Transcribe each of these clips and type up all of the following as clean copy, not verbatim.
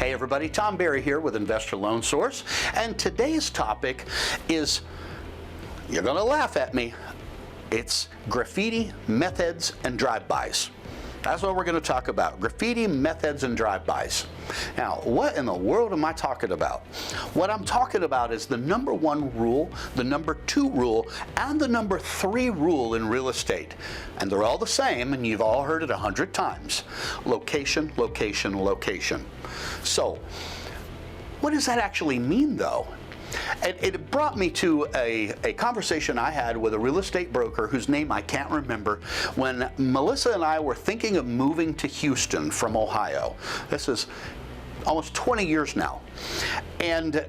Hey everybody, Tom Berry here with Investor Loan Source, and today's topic is, you're going to laugh at me, it's graffiti, meth heads, and drive-bys. That's what we're going to talk about, graffiti, meth heads, and drive-bys. Now, what in the world am I talking about? What I'm talking about is the number 1 rule, the number 2 rule, and the number 3 rule in real estate. And they're all the same, and you've all heard it 100 times. Location, location, location. So, what does that actually mean, though? It brought me to a conversation I had with a real estate broker whose name I can't remember when Melissa and I were thinking of moving to Houston from Ohio. This is almost 20 years now. And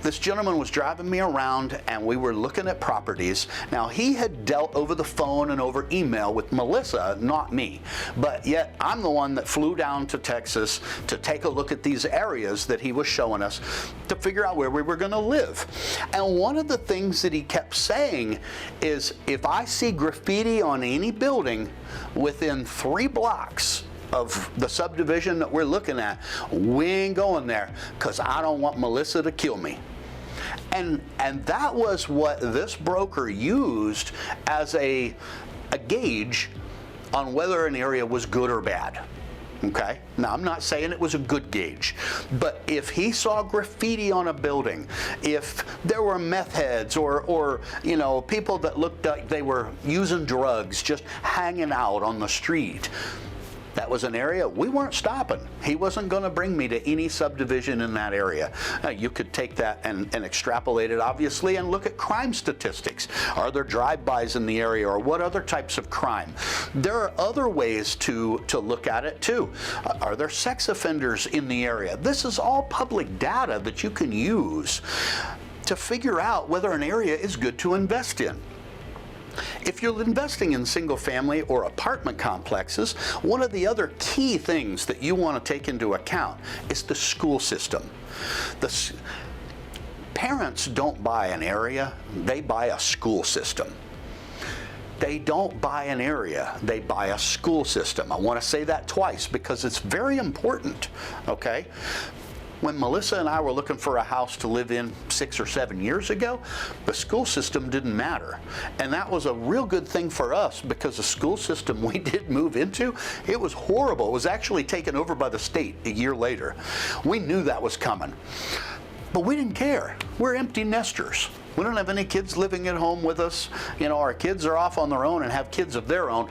this gentleman was driving me around and we were looking at properties. Now, he had dealt over the phone and over email with Melissa, not me. But yet, I'm the one that flew down to Texas to take a look at these areas that he was showing us to figure out where we were going to live. And one of the things that he kept saying is, if I see graffiti on any building within 3 blocks of the subdivision that we're looking at, we ain't going there because I don't want Melissa to kill me. And that was what this broker used as a gauge on whether an area was good or bad. Okay? Now, I'm not saying it was a good gauge, but if he saw graffiti on a building, if there were meth heads or you know, people that looked like they were using drugs, just hanging out on the street, that was an area we weren't stopping. He wasn't going to bring me to any subdivision in that area. You could take that and extrapolate it, obviously, and look at crime statistics. Are there drive-bys in the area, or what other types of crime? There are other ways to look at it, too. Are there sex offenders in the area? This is all public data that you can use to figure out whether an area is good to invest in. If you're investing in single-family or apartment complexes, one of the other key things that you want to take into account is the school system. Parents don't buy an area, they buy a school system. They don't buy an area, they buy a school system. I want to say that twice because it's very important, okay? When Melissa and I were looking for a house to live in 6 or 7 years ago, the school system didn't matter. And that was a real good thing for us because the school system we did move into, it was horrible. It was actually taken over by the state a year later. We knew that was coming. But we didn't care. We're empty nesters. We don't have any kids living at home with us. You know, our kids are off on their own and have kids of their own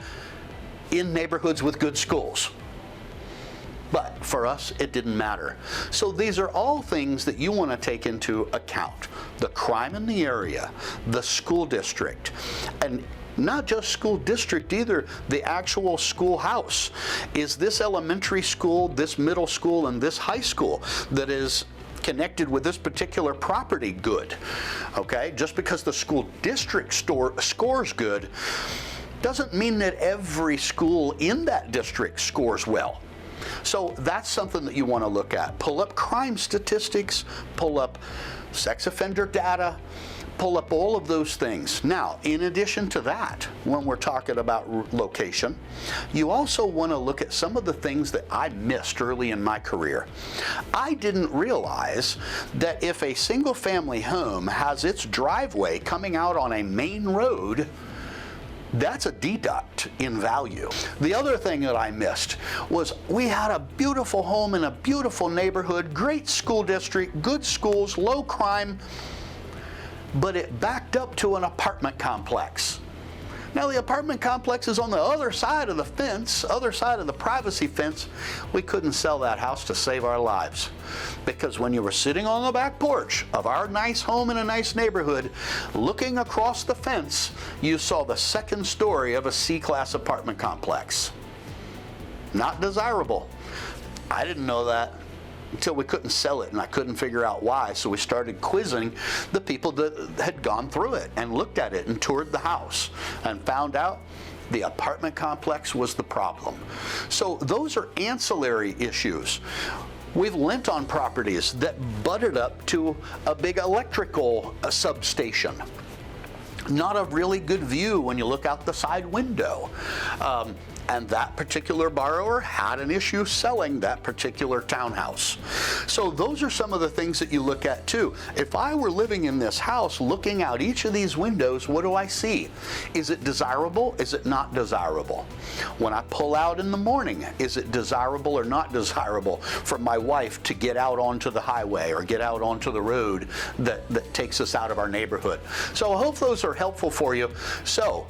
in neighborhoods with good schools. But for us, it didn't matter. So these are all things that you want to take into account. The crime in the area, the school district, and not just school district either, the actual schoolhouse. Is this elementary school, this middle school, and this high school that is connected with this particular property good? Okay, just because the school district scores good doesn't mean that every school in that district scores well. So that's something that you want to look at. Pull up crime statistics, pull up sex offender data, pull up all of those things. Now, in addition to that, when we're talking about location, you also want to look at some of the things that I missed early in my career. I didn't realize that if a single-family home has its driveway coming out on a main road, that's a deduct in value. The other thing that I missed was we had a beautiful home in a beautiful neighborhood, great school district, good schools, low crime, but it backed up to an apartment complex. Now, the apartment complex is on the other side of the fence, other side of the privacy fence. We couldn't sell that house to save our lives. Because when you were sitting on the back porch of our nice home in a nice neighborhood, looking across the fence, you saw the second story of a C-class apartment complex. Not desirable. I didn't know that until we couldn't sell it, and I couldn't figure out why. So we started quizzing the people that had gone through it and looked at it and toured the house and found out the apartment complex was the problem. So those are ancillary issues. We've lent on properties that butted up to a big electrical substation. not a really good view when you look out the side window. And that particular borrower had an issue selling that particular townhouse. So those are some of the things that you look at too. If I were living in this house looking out each of these windows, what do I see? Is it desirable? Is it not desirable? When I pull out in the morning, is it desirable or not desirable for my wife to get out onto the highway or get out onto the road that takes us out of our neighborhood? So I hope those are helpful for you. So,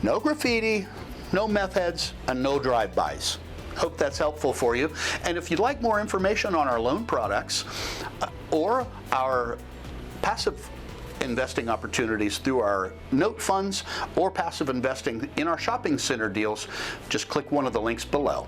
no graffiti, no meth heads, and no drive-bys. Hope that's helpful for you. And if you'd like more information on our loan products or our passive investing opportunities through our note funds or passive investing in our shopping center deals, just click one of the links below.